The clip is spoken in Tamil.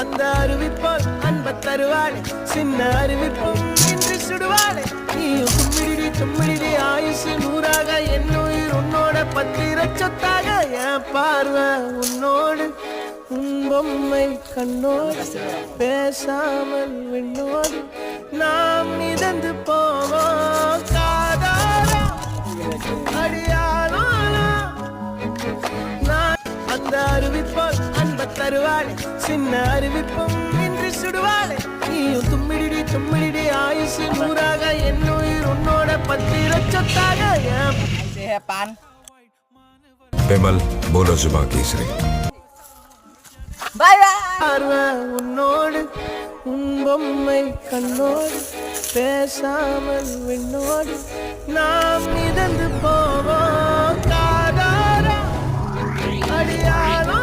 அந்த அறிவிப்பால் அன்ப தருவாளே சின்ன அறிவிப்பும் இன்று சுடுவாளே நீயும் கும்மிடி ஆயுசு நூறாக என் உயிர் உன்னோட பத்திர சொத்தாக என் பார்வை உன்னோடு உன் பொம்மை கண்ணோடு பேசாமல் விண்ணோடு நாம் மிதந்து போவோம் காதாரா அடியாளோ நான் அந்த அறிவிப்பால் அன்ப தருவாளே சின்ன அறிவிப்பும் இன்று சுடுவாளே நீயும் தும்மிடி ஆயுசு நூறாக என் உயிர் உன்னோட பத்திர சொத்தாக pan. विमल बोलो जुबा केसरी Bye bye. பார்வை உன்னோடு உன் பொம்மை கண்ணோடு பேசாமல் விண்ணோடு நாம் மிதந்து போவோம் காதாரா அடியாளோ